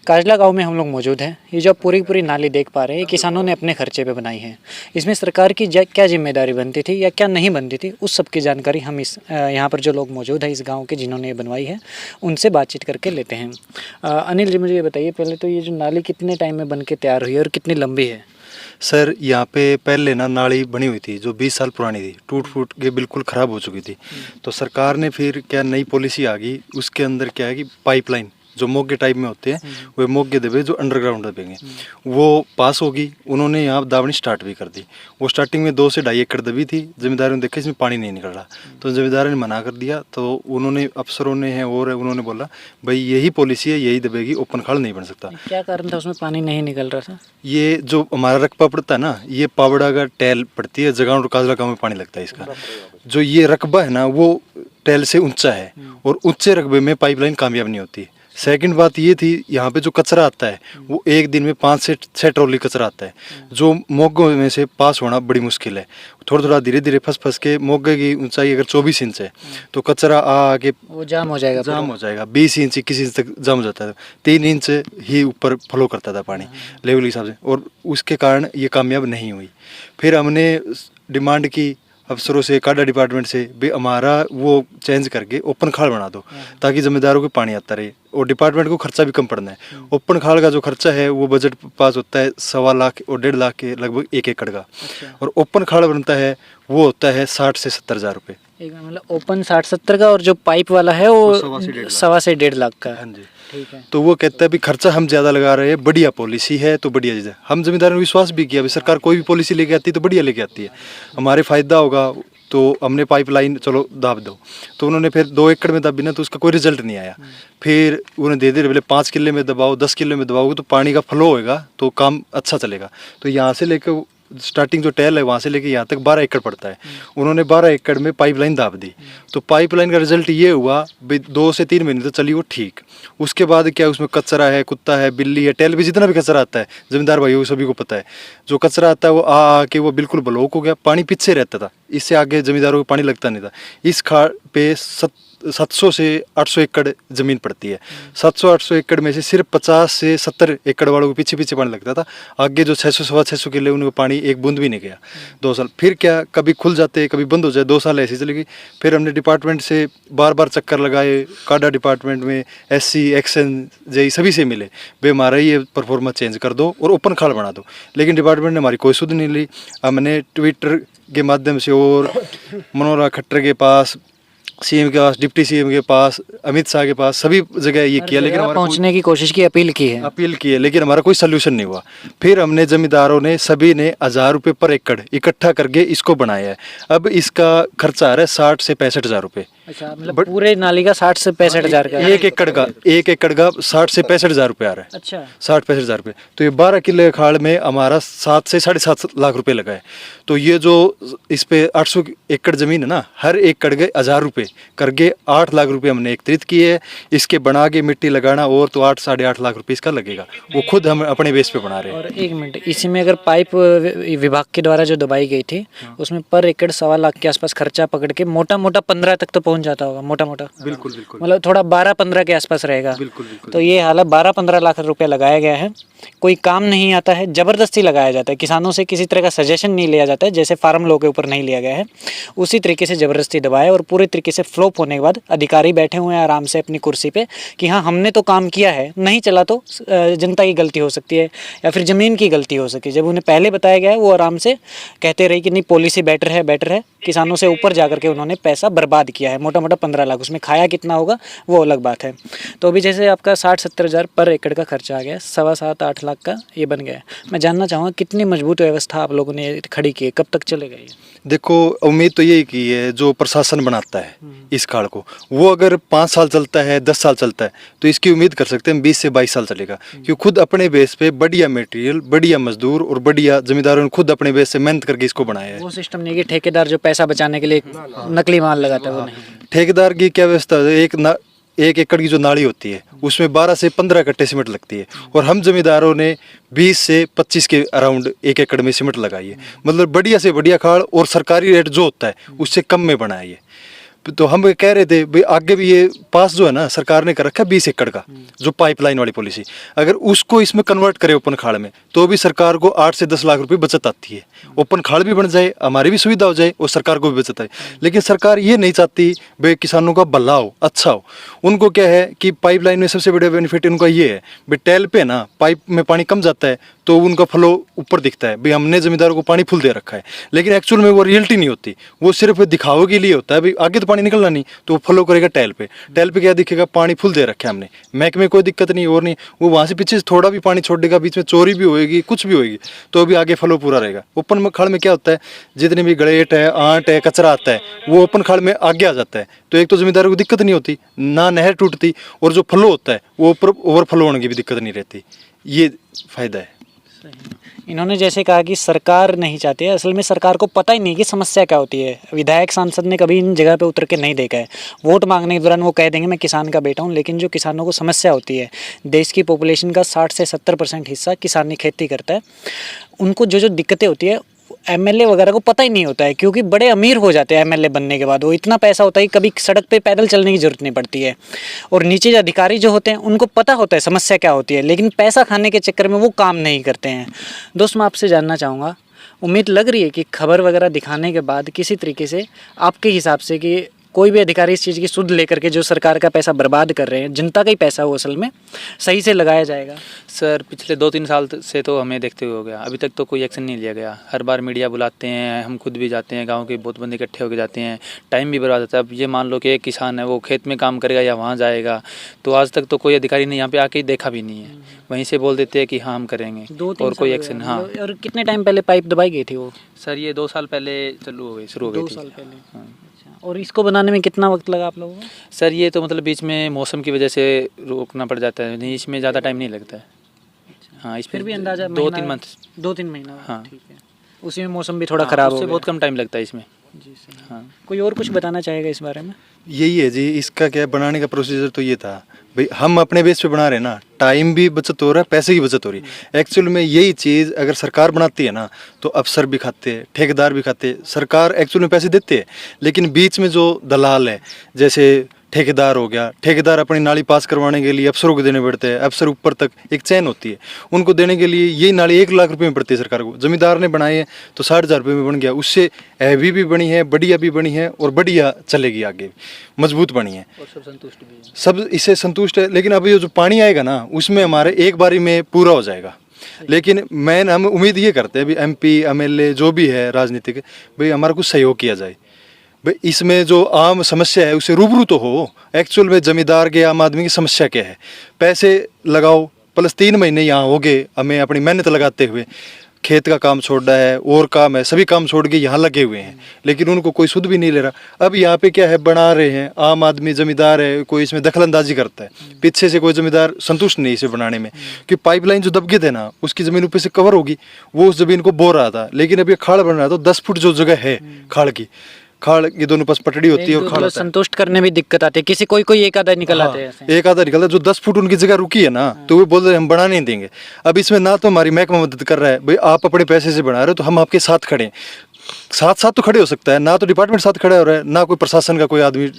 काजला गांव में हम लोग मौजूद हैं। ये जो पूरी पूरी नाली देख पा रहे हैं, किसानों ने अपने खर्चे पे बनाई है। इसमें सरकार की क्या जिम्मेदारी बनती थी या क्या नहीं बनती थी, उस सब की जानकारी हम इस यहाँ पर जो लोग मौजूद हैं इस गांव के, जिन्होंने ये बनवाई है, उनसे बातचीत करके लेते हैं। अनिल जी, मुझे ये बताइए पहले तो, ये जो नाली कितने टाइम में बन के तैयार हुई है और कितनी लंबी है? सर, यहाँ पे पहले ना नाली बनी हुई थी जो 20 साल पुरानी थी, टूट फूट के बिल्कुल ख़राब हो चुकी थी। तो सरकार ने फिर क्या नई पॉलिसी आ गई, उसके अंदर क्या है कि पाइपलाइन जो मोगे टाइप में होते हैं, वे मोगे दबे जो अंडरग्राउंड दबेंगे, वो पास होगी। उन्होंने यहाँ दावनी स्टार्ट भी कर दी। वो स्टार्टिंग में 2 से 2.5 एकड़ दबी थी। जिम्मेदारों ने देखा इसमें पानी नहीं निकल रहा, तो जिम्मेदारों ने मना कर दिया। तो उन्होंने, अफसरों ने है और उन्होंने बोला भाई यही पॉलिसी है, यही दबेगी, ओपन खाल नहीं बन सकता। क्या कारण था उसमें पानी नहीं निकल रहा था? ये जो हमारा रकबा पड़ता है ना, ये पावड़ा का टैल पड़ती है, जगान और काजला गाँव में पानी लगता है इसका। जो ये रकबा है ना, वो टैल से ऊंचा है और ऊंचे रकबे में पाइपलाइन कामयाब नहीं होती। सेकंड बात ये थी, यहाँ पे जो कचरा आता है वो एक दिन में 5 से 6 ट्रॉली कचरा आता है, जो मोगों में से पास होना बड़ी मुश्किल है। थोड़ा थोड़ा धीरे धीरे फंस के, मोगे की ऊंचाई अगर 24 इंच है तो कचरा आके वो जाम हो जाएगा। 20 इंच 21 इंच तक जाम हो जाता है। 3 इंच ही ऊपर फ्लो करता था पानी लेवल के हिसाब से, और उसके कारण ये कामयाब नहीं हुई। फिर हमने डिमांड की अफसरों से, काडा डिपार्टमेंट से, भी हमारा वो चेंज करके ओपन खाल बना दो ताकि जमींदारों को पानी आता रहे और डिपार्टमेंट को खर्चा भी कम पड़ना है। ओपन खाल का जो खर्चा है वो बजट पास होता है 1.25 लाख और 1.5 लाख के लगभग 1 एकड़ का। और ओपन खाल बनता है वो होता है 60 से 70 हज़ार रुपये। मतलब ओपन 60-70 का, और जो पाइप वाला है वो 1.25 से 1.5 लाख का। हाँ जी, ठीक है। तो वो कहता है भी खर्चा हम ज़्यादा लगा रहे हैं, बढ़िया पॉलिसी है तो बढ़िया चीज़ है। हम जमींदारों ने विश्वास भी किया, भी सरकार कोई भी पॉलिसी लेके आती है तो बढ़िया लेके आती है, हमारे फ़ायदा होगा। तो हमने पाइपलाइन चलो दाब दो, तो उन्होंने फिर 2 एकड़ में दाबी ना, तो उसका कोई रिजल्ट नहीं आया। फिर उन्हें दे बोले 5 किले में दबाओ, 10 किले में दबाओगे तो पानी का फ्लो होएगा तो काम अच्छा चलेगा। तो यहाँ से लेकर स्टार्टिंग जो टैल है वहाँ से लेके यहाँ तक 12 एकड़ पड़ता है। उन्होंने 12 एकड़ में पाइपलाइन दाब दी। तो पाइपलाइन का रिजल्ट ये हुआ, 2 से 3 महीने तो चली वो ठीक। उसके बाद क्या, उसमें कचरा है, कुत्ता है, बिल्ली है, टैल भी जितना भी कचरा आता है, जमींदार भाइयों सभी को पता है, जो कचरा आता है वो आ के वो बिल्कुल ब्लॉक हो गया। पानी पीछे रहता था, इससे आगे जमींदारों को पानी लगता नहीं था। इस खाड़ पे 700 से 800 एकड़ ज़मीन पड़ती है। 700-800 एकड़ में से सिर्फ 50 से 70 एकड़ वालों को पीछे पीछे पानी लगता था। आगे जो 600-625 किले, उनको पानी एक बूंद भी नहीं गया 2 साल। फिर क्या, कभी खुल जाते कभी बंद हो जाए, 2 साल ऐसी चलेगी। फिर हमने डिपार्टमेंट से बार बार चक्कर लगाए, काडा डिपार्टमेंट में, SC, एक्शन, JE सभी से मिले, भाई हमारा ये परफॉर्मेंस चेंज कर दो और ओपन खाल बना दो। लेकिन डिपार्टमेंट ने हमारी कोई सुध नहीं ली। हमने ट्विटर के माध्यम से और मनोहर खट्टर के पास, CM के पास, डिप्टी CM के पास, अमित शाह के पास, सभी जगह ये किया, लेकिन हमारा पहुंचने की कोशिश की, अपील की है, लेकिन हमारा कोई सल्यूशन नहीं हुआ। फिर हमने जमींदारों ने सभी ने 1000 रुपये पर एकड़ इकट्ठा करके इसको बनाया है। अब इसका खर्चा आ रहा है 60 से 65 हज़ार रुपये। अच्छा, मतलब पूरे नाली का 60 से 65 हज़ार का? एक एकड़ का 60 से 65 हज़ार रुपये आ रहा है। अच्छा, 60-65 हज़ार रुपये। तो ये 12 किले खाड़ में हमारा 7 से 7.5 लाख रुपए लगा है। तो ये जो इस पे 800 एकड़ जमीन है ना, हर एकड़ के 1000 रुपये करके 8 लाख रुपए हमने एकत्रित किए है। इसके बना के मिट्टी लगाना और तो 8-8.5 लाख रुपए इसका लगेगा, वो खुद हम अपने बेस पे बना रहे हैं। और 1 मिनट, इसी में अगर पाइप विभाग के द्वारा जो दबाई गई थी, उसमें पर एकड़ 1.25 लाख के आसपास खर्चा पकड़ के मोटा मोटा 15 तक तो पहुंच जाता होगा, मोटा मोटा। बिल्कुल, मतलब थोड़ा 12-15 के आसपास रहेगा। बिल्कुल। तो ये हालत 12-15 लाख रुपया लगाया गया है, कोई काम नहीं आता है, जबरदस्ती लगाया जाता है। किसानों से किसी तरह का सजेशन नहीं लिया जाता है, जैसे फार्म लॉ के ऊपर नहीं लिया गया है, उसी तरीके से जबरदस्ती दबाया। और पूरे तरीके से फ्लॉप होने के बाद अधिकारी बैठे हुए हैं आराम से अपनी कुर्सी पे कि हाँ हमने तो काम किया है, नहीं चला तो जनता की गलती हो सकती है या फिर ज़मीन की गलती हो सकती है। जब उन्हें पहले बताया गया है वो आराम से कहते रहे कि नहीं पॉलिसी बेटर है। किसानों से ऊपर जाकर के उन्होंने पैसा बर्बाद किया है, मोटा मोटा 15 लाख। उसमें खाया कितना होगा वो अलग बात है। तो अभी जैसे आपका 60-70 हज़ार पर एकड़ का खर्चा आ गया, 7.25-8 लाख का ये बन गया। मैं जानना चाहूँगा कितनी मजबूत व्यवस्था आप लोगों ने खड़ी की है, कब तक चलेगा ये? देखो, उम्मीद तो यही की है, जो प्रशासन बनाता है इस खाड़ को, वो अगर 5 साल चलता है, 10 साल चलता है, तो इसकी उम्मीद कर सकते हैं 20 से 22 साल चलेगा। क्योंकि खुद अपने बेस पे बढ़िया मटेरियल, बढ़िया मजदूर और बढ़िया जमींदारों ने खुद अपने बेस से मेहनत करके इसको बनाया है। वो सिस्टम नहीं कि ठेकेदार जो पैसा बचाने के लिए नकली माल लगाता है, वो नहीं। ठेकेदार की क्या व्यवस्था है, 1 एकड़ की जो नाली होती है उसमें 12 से 15 कट्टे सीमेंट लगती है, और हम जमींदारों ने 20 से 25 के अराउंड 1 एकड़ में सीमेंट लगाई है। मतलब बढ़िया से बढ़िया खाड़ और सरकारी रेट जो होता है उससे कम में बनाया है। तो हम कह रहे थे भाई आगे भी ये पास जो है ना सरकार ने कर रखा है 20 एकड़ का, जो पाइपलाइन वाली पॉलिसी, अगर उसको इसमें कन्वर्ट करे ओपन खाड़ में तो भी सरकार को 8 से 10 लाख रुपए बचत आती है। ओपन खाड़ भी बन जाए, हमारी भी सुविधा हो जाए और सरकार को भी बचत आए। लेकिन सरकार ये नहीं चाहती भाई किसानों का भला हो, अच्छा हो। उनको क्या है कि पाइपलाइन में सबसे बड़ा बेनिफिट उनका ये है भाई टेल पे ना पाइप में पानी कम जाता है तो उनका फ्लो ऊपर दिखता है, भाई हमने जमींदारों को पानी फुल दे रखा है। लेकिन एक्चुअल में वो रियलिटी नहीं होती, वो सिर्फ दिखावे के लिए होता है, भाई आगे तो पानी निकलना नहीं तो वो फ्लो करेगा टेल पे। टेल पे क्या दिखेगा, पानी फुल दे रखा है हमने, महकमे में कोई दिक्कत नहीं और नहीं, वो वहाँ से पीछे थोड़ा भी पानी छोड़ देगा, बीच में चोरी भी होएगी कुछ भी होएगी तो भी आगे फ्लो पूरा रहेगा। ओपन खाड़ में क्या होता है, जितने भी गलेट है, आंट है, कचरा आता है वो ओपन खाड़ में आगे आ जाता है, तो एक तो जमींदारों को दिक्कत नहीं होती, ना नहर टूटती, और जो फ्लो होता है वो ऊपर ओवरफ्लो होने की भी दिक्कत नहीं रहती। ये फायदा है। इन्होंने जैसे कहा कि सरकार नहीं चाहती है, असल में सरकार को पता ही नहीं कि समस्या क्या होती है। विधायक सांसद ने कभी इन जगह पे उतर के नहीं देखा है। वोट मांगने के दौरान वो कह देंगे मैं किसान का बेटा हूँ, लेकिन जो किसानों को समस्या होती है, देश की पॉपुलेशन का 60 से 70% हिस्सा किसानी खेती करता है, उनको जो जो दिक्कतें होती है एमएलए वगैरह को पता ही नहीं होता है, क्योंकि बड़े अमीर हो जाते हैं एमएलए बनने के बाद। वो इतना पैसा होता है कि कभी सड़क पे पैदल चलने की जरूरत नहीं पड़ती है, और नीचे जो अधिकारी जो होते हैं उनको पता होता है समस्या क्या होती है, लेकिन पैसा खाने के चक्कर में वो काम नहीं करते हैं। दोस्त मैं आपसे जानना चाहूँगा, उम्मीद लग रही है कि खबर वगैरह दिखाने के बाद किसी तरीके से आपके हिसाब से कि कोई भी अधिकारी इस चीज़ की सुध लेकर के जो सरकार का पैसा बर्बाद कर रहे हैं, जनता का ही पैसा हो असल में, सही से लगाया जाएगा? सर पिछले 2-3 साल से तो हमें देखते हुए हो गया, अभी तक तो कोई एक्शन नहीं लिया गया। हर बार मीडिया बुलाते हैं, हम खुद भी जाते हैं, गांव के बहुत बंदे इकट्ठे होकर जाते हैं, टाइम भी बर्बाद होता है। अब ये मान लो कि एक किसान है, वो खेत में काम करेगा या वहाँ जाएगा, तो आज तक तो कोई अधिकारी ने यहाँ पे आके देखा भी नहीं है, वहीं से बोल देते हैं कि हाँ हम करेंगे, और कोई एक्शन। हाँ। और कितने टाइम पहले पाइप दबाई गई थी वो? सर ये 2 साल पहले शुरू हो गई 2 थी। साल पहले। हाँ। अच्छा, और इसको बनाने में कितना वक्त लगा आप लोगों को? सर ये तो मतलब बीच में मौसम की वजह से रोकना पड़ जाता है, नहीं इसमें ज़्यादा टाइम नहीं लगता है। हाँ, इसमें फिर भी अंदाजा 2-3 मंथ। 2-3 महीना। हाँ। ठीक है, उसी में मौसम भी थोड़ा ख़राब हो उससे गया। बहुत कम टाइम लगता है इसमें। जी सही। हाँ। कोई और कुछ बताना चाहेगा इस बारे में? यही है जी, इसका क्या बनाने का प्रोसीजर तो ये था भाई हम अपने बेस पे बना रहे हैं ना, टाइम भी बचत हो रहा है, पैसे की बचत हो रही है। एक्चुअल में यही चीज़ अगर सरकार बनाती है ना तो अफसर भी खाते हैं, ठेकेदार भी खाते हैं। सरकार एक्चुअल में पैसे देते हैं, लेकिन बीच में जो दलाल है, जैसे ठेकेदार हो गया, ठेकेदार अपनी नाली पास करवाने के लिए अफसरों को देने पड़ते हैं, अफसर ऊपर तक एक चैन होती है, उनको देने के लिए यही नाली 1 लाख रुपए में पड़ती है सरकार को। जमींदार ने बनाए हैं तो 60,000 रुपये में बन गया, उससे हैवी भी बनी है, बढ़िया भी बनी है, और बढ़िया चलेगी आगे, मजबूत बनी है, और सब संतुष्ट भी है। सब इससे संतुष्ट है। लेकिन अब ये जो पानी आएगा ना उसमें हमारे एक बारी में पूरा हो जाएगा। लेकिन हम उम्मीद ये करते हैं भी एमपी एमएलए जो भी है राजनीतिक, भाई हमारा कुछ सहयोग किया जाए। भाई इसमें जो आम समस्या है उसे रूबरू तो हो, एक्चुअल में जमींदार के आम आदमी की समस्या क्या है, पैसे लगाओ प्लस 3 महीने यहाँ हो गए हमें अपनी मेहनत लगाते हुए, खेत का काम छोड़ा है और काम है, सभी काम छोड़ के यहाँ लगे हुए हैं, लेकिन उनको कोई सुध भी नहीं ले रहा। अब यहाँ पे क्या है, बना रहे हैं, आम आदमी जमींदार है, कोई इसमें दखलंदाजी करता है, पीछे से कोई जमींदार संतुष्ट नहीं इसे बनाने में, कि पाइपलाइन जो दबके थे ना उसकी ज़मीन ऊपर से कवर होगी, वो उस ज़मीन को बो रहा था। लेकिन अब ये खाड़ बन रहा है तो 10 फुट जो जगह है खाड़ की, खाड़ ये दोनों पास पटड़ी होती है और खाड़ होता है। संतुष्ट करने में दिक्कत आती है, किसी कोई एक आधा निकल आते हैं ऐसे। एक आधा निकलता है, जो 10 फुट उनकी जगह रुकी है ना तो वो बोल रहे हैं हम बना नहीं देंगे। अब इसमें ना तो हमारी महकमा मदद कर रहा है, भाई आप अपने पैसे से बना रहे हो तो हम आपके साथ खड़े हैं, साथ तो खड़े हो सकता है, ना तो डिपार्टमेंट साथ खड़ा हो रहा है, ना कोई प्रशासन का कोई आदमी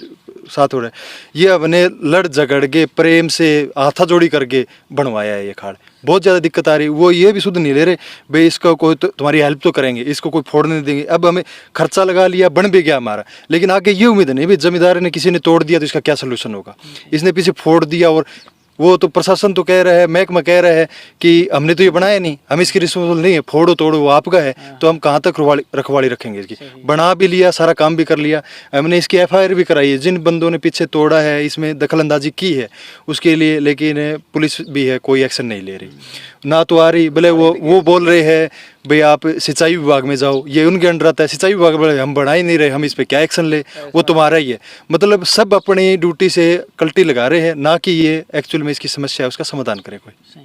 साथ हो रहा है। ये अपने लड़ झगड़ के प्रेम से हाथा जोड़ी करके बनवाया है ये खाड़। बहुत ज़्यादा दिक्कत आ रही, वो ये भी सुध नहीं ले रहे भाई इसका कोई तो तुम्हारी हेल्प तो करेंगे, इसको कोई फोड़ने नहीं देंगे। अब हमें खर्चा लगा लिया, बन भी गया हमारा, लेकिन आगे ये उम्मीद नहीं भाई जमींदार ने किसी ने तोड़ दिया तो इसका क्या सोल्यूशन होगा, इसने पीछे फोड़ दिया और वो तो प्रशासन तो कह रहा है, महकमा कह रहा है कि हमने तो ये बनाया नहीं, हम इसकी रिस्पॉन्सिबल नहीं है, फोड़ो तोड़ो वो आपका है, तो हम कहाँ तक रखवाली रखेंगे इसकी। बना भी लिया, सारा काम भी कर लिया, हमने इसकी एफआईआर भी कराई है, जिन बंदों ने पीछे तोड़ा है, इसमें दखलंदाजी की है उसके लिए, लेकिन पुलिस भी है कोई एक्शन नहीं ले रही, ना तो आ रही। भले वो बोल रहे हैं भाई आप सिंचाई विभाग में जाओ, ये उनके अंडर आता है, सिंचाई विभाग में हम बढ़ा ही नहीं रहे, हम इस पे क्या एक्शन ले, वो तुम्हारा ही है। मतलब सब अपनी ड्यूटी से कल्टी लगा रहे हैं, ना कि ये एक्चुअल में इसकी समस्या है उसका समाधान करे कोई।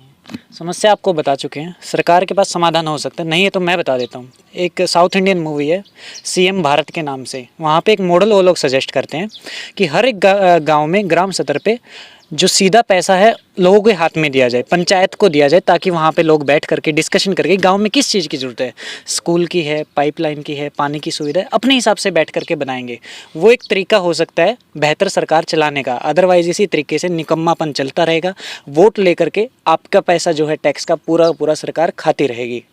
समस्या आपको बता चुके हैं, सरकार के पास समाधान हो सकता है, नहीं है तो मैं बता देता हूँ। एक साउथ इंडियन मूवी है सीएम भारत के नाम से, वहाँ पे एक मॉडल वो लोग सजेस्ट करते हैं कि हर एक गांव में ग्राम स्तर पे जो सीधा पैसा है लोगों के हाथ में दिया जाए, पंचायत को दिया जाए, ताकि वहाँ पे लोग बैठ करके डिस्कशन करके गांव में किस चीज़ की ज़रूरत है, स्कूल की है, पाइपलाइन की है, पानी की सुविधा है, अपने हिसाब से बैठ करके बनाएंगे। वो एक तरीका हो सकता है बेहतर सरकार चलाने का। अदरवाइज इसी तरीके से निकम्मापन चलता रहेगा, वोट लेकर के आपका पैसा जो है टैक्स का पूरा पूरा सरकार खाती रहेगी।